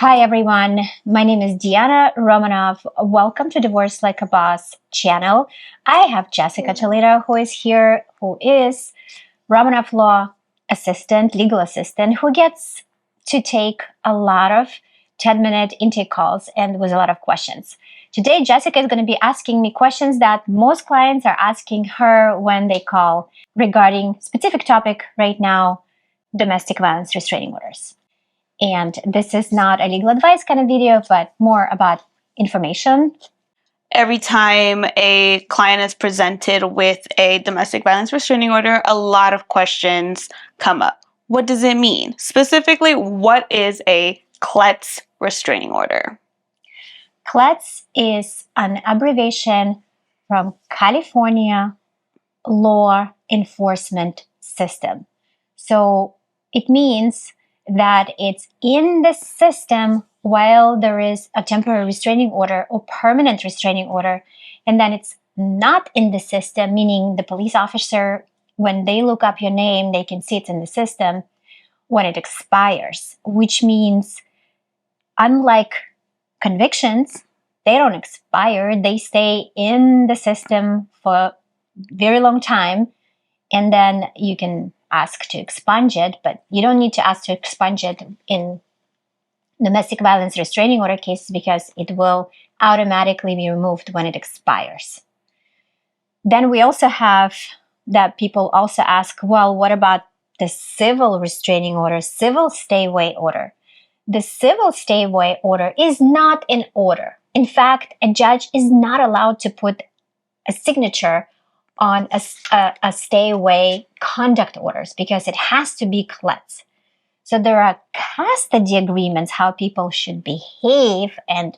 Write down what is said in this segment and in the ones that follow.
Hi everyone, my name is Diana Romanov. Welcome to Divorce Like a Boss channel. I have Jessica Toledo who is here, who is Romanov Law Assistant, Legal Assistant, who gets to take a lot of 10-minute intake calls and with a lot of questions. Today, Jessica is going to be asking me questions that most clients are asking her when they call regarding specific topic right now, domestic violence restraining orders. And this is not a legal advice kind of video, but more about information. Every time a client is presented with a domestic violence restraining order, a lot of questions come up. What does it mean? Specifically, what is a CLETS restraining order? CLETS is an abbreviation from California Law Enforcement System. So it means that it's in the system while there is a temporary restraining order or permanent restraining order, and then it's not in the system, meaning the police officer, when they look up your name, they can see it's in the system when it expires, which means unlike convictions, they don't expire, they stay in the system for a very long time, and then you can ask to expunge it, but you don't need to ask to expunge it in domestic violence restraining order cases because it will automatically be removed when it expires. Then we also have that people also ask, well, what about the civil restraining order, civil stay away order? The civil stay away order is not an order. In fact, a judge is not allowed to put a signature on a stay away conduct orders because it has to be CLETS. So there are custody agreements how people should behave, and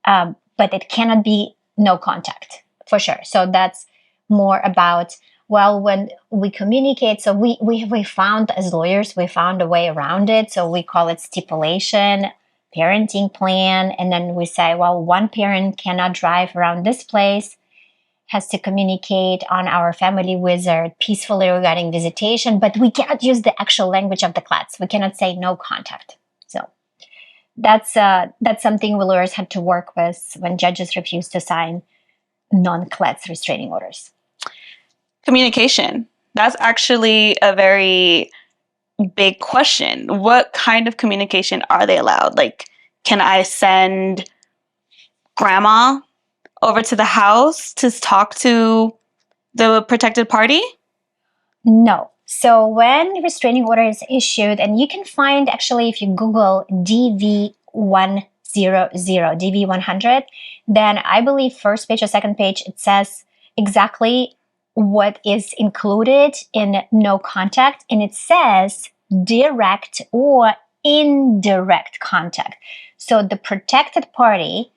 but it cannot be no contact for sure. So that's more about, well, when we communicate. So we found, as lawyers, we found a way around it. So we call it stipulation, parenting plan, and then we say, well, one parent cannot drive around this place, has to communicate on our family wizard peacefully regarding visitation, but we cannot use the actual language of the CLETS. We cannot say no contact. So that's something we lawyers had to work with when judges refuse to sign non-CLETS restraining orders. Communication. That's actually a very big question. What kind of communication are they allowed? Like, can I send grandma over to the house to talk to the protected party? No. So when restraining order is issued, and you can find, actually, if you Google DV100, DV100, then I believe first page or second page, it says exactly what is included in no contact, and it says direct or indirect contact. So the protected party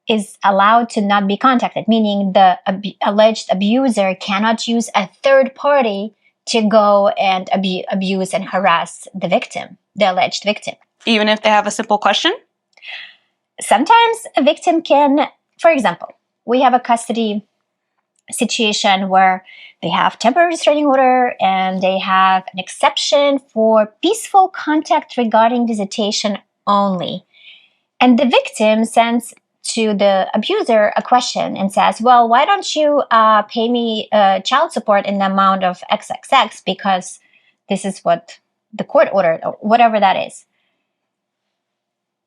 is allowed to not be contacted, meaning the alleged abuser cannot use a third party to go and abuse and harass the victim, the alleged victim. Even if they have a simple question? Sometimes a victim can, for example, we have a custody situation where they have temporary restraining order and they have an exception for peaceful contact regarding visitation only. And the victim sends to the abuser a question and says, well, why don't you pay me child support in the amount of XXX because this is what the court ordered or whatever that is.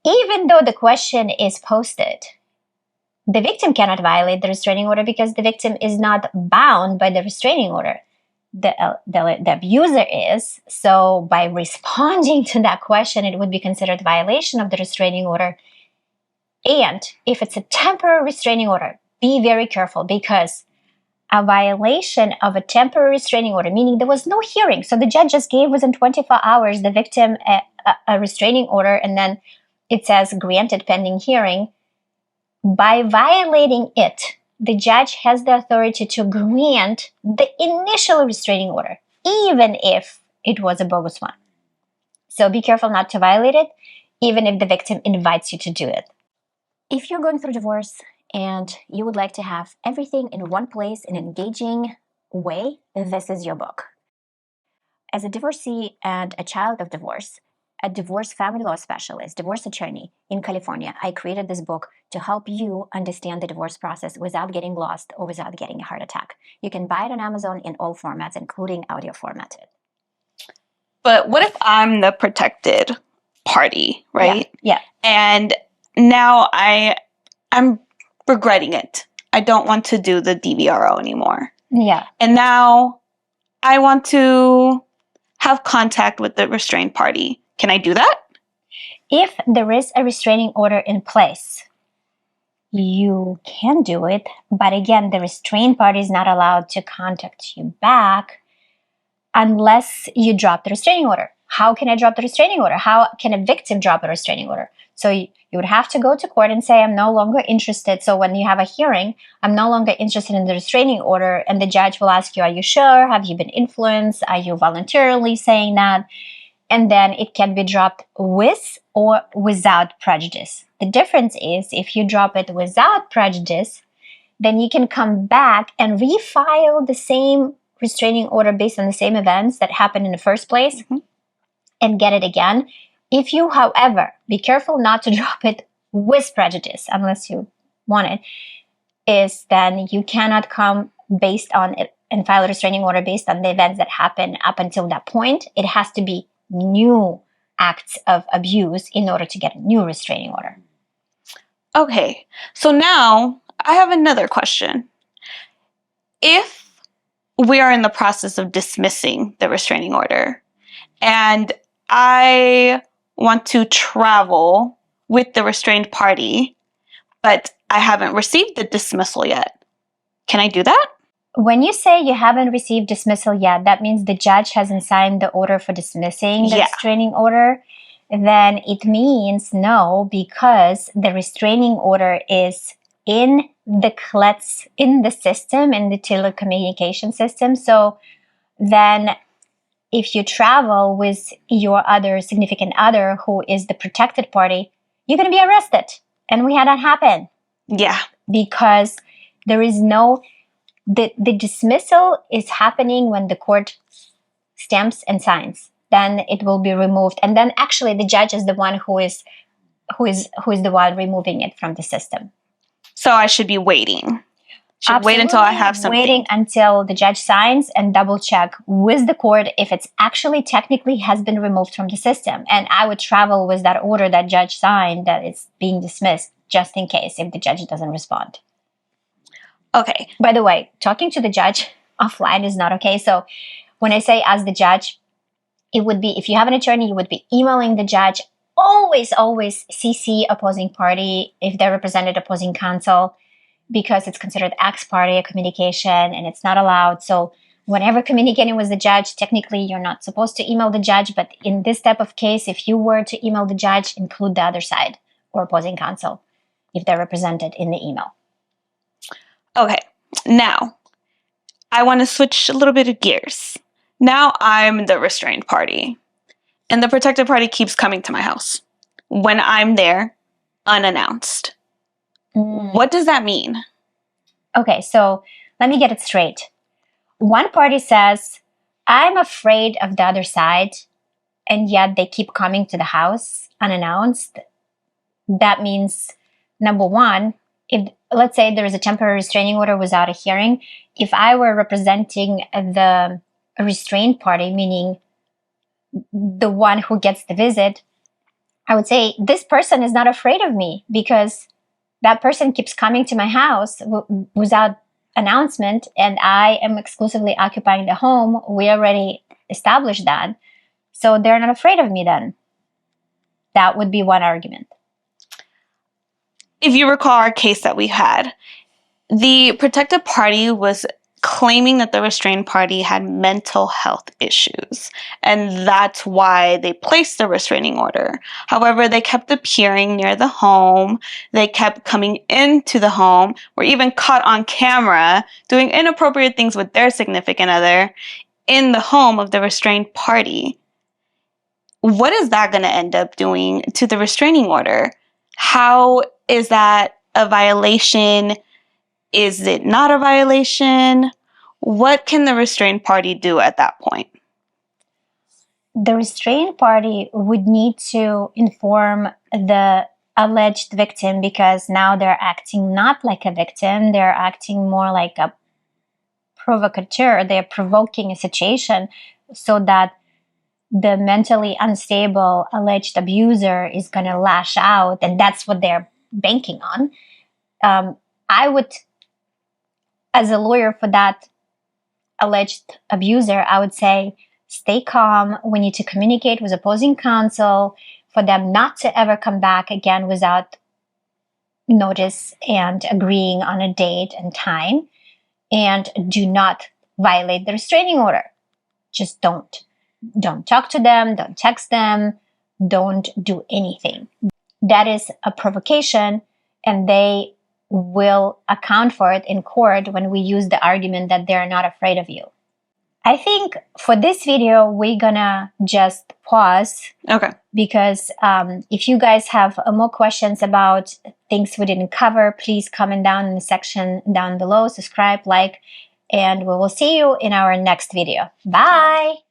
Even though the question is posted, the victim cannot violate the restraining order because the victim is not bound by the restraining order. The abuser is. So by responding to that question, it would be considered violation of the restraining order. And if it's a temporary restraining order, be very careful because a violation of a temporary restraining order, meaning there was no hearing. So the judge just gave within 24 hours the victim a restraining order, and then it says granted pending hearing. By violating it, the judge has the authority to grant the initial restraining order, even if it was a bogus one. So be careful not to violate it, even if the victim invites you to do it. If you're going through divorce and you would like to have everything in one place in an engaging way, this is your book. As a divorcee and a child of divorce, a divorce family law specialist, divorce attorney in California. I created this book to help you understand the divorce process without getting lost or without getting a heart attack. You can buy it on Amazon in all formats, including audio formatted. But what if I'm the protected party, right? Yeah. And now I'm regretting it. I don't want to do the DVRO anymore. Yeah. And now I want to have contact with the restrained party. Can I do that? If there is a restraining order in place, you can do it. But again, the restrained party is not allowed to contact you back unless you drop the restraining order. How can I drop the restraining order? How can a victim drop a restraining order? So you would have to go to court and say, I'm no longer interested. So when you have a hearing, I'm no longer interested in the restraining order. And the judge will ask you, are you sure? Have you been influenced? Are you voluntarily saying that? And then it can be dropped with or without prejudice. The difference is if you drop it without prejudice, then you can come back and refile the same restraining order based on the same events that happened in the first place and get it again. If you, however, be careful not to drop it with prejudice unless you want it, is then you cannot come based on it and file a restraining order based on the events that happened up until that point. It has to be new acts of abuse in order to get a new restraining order. Okay, so now I have another question. If we are in the process of dismissing the restraining order and I want to travel with the restrained party, but I haven't received the dismissal yet, can I do that? When you say you haven't received dismissal yet, that means the judge hasn't signed the order for dismissing the restraining order. Then it means no, because the restraining order is in the CLETS, in the system, in the telecommunication system. So then if you travel with your other significant other who is the protected party, you're going to be arrested. And we had that happen. Yeah. Because there is no... The dismissal is happening when the court stamps and signs. Then it will be removed, and then actually the judge is the one who is the one removing it from the system. So I should be waiting. Wait until I have something. Waiting until the judge signs and double check with the court if it's actually technically has been removed from the system. And I would travel with that order that judge signed that it's being dismissed just in case if the judge doesn't respond. Okay. By the way, talking to the judge offline is not okay. So when I say as the judge, it would be, if you have an attorney, you would be emailing the judge. Always CC opposing party if they're represented opposing counsel, because it's considered ex parte communication and it's not allowed. So whenever communicating with the judge, technically you're not supposed to email the judge. But in this type of case, if you were to email the judge, include the other side or opposing counsel if they're represented in the email. Okay, now I want to switch a little bit of gears. Now I'm the restrained party, and the protected party keeps coming to my house when I'm there unannounced. What does that mean? Okay, so let me get it straight. One party says, I'm afraid of the other side, and yet they keep coming to the house unannounced. That means, number one, if let's say there is a temporary restraining order without a hearing, if I were representing the restrained party, meaning the one who gets the visit, I would say this person is not afraid of me because that person keeps coming to my house without announcement and I am exclusively occupying the home. We already established that. So they're not afraid of me then. That would be one argument. If you recall our case that we had, the protected party was claiming that the restrained party had mental health issues, and that's why they placed the restraining order. However, they kept appearing near the home, they kept coming into the home, were even caught on camera doing inappropriate things with their significant other in the home of the restrained party. What is that going to end up doing to the restraining order? How is that a violation? Is it not a violation? What can the restrained party do at that point? the restrained party would need to inform the alleged victim, because now they're acting not like a victim, they're acting more like a provocateur. They're provoking a situation so that the mentally unstable alleged abuser is going to lash out, and that's what they're banking on. I would, as a lawyer for that alleged abuser, I would say, stay calm. We need to communicate with opposing counsel for them not to ever come back again without notice and agreeing on a date and time. And do not violate the restraining order. Just don't. Don't talk to them, don't text them, don't do anything. That is a provocation, and they will account for it in court when we use the argument that they're not afraid of you. I think for this video, we're gonna just pause. Okay. Because if you guys have more questions about things we didn't cover, please comment down in the section down below, subscribe, like, and we will see you in our next video. Bye!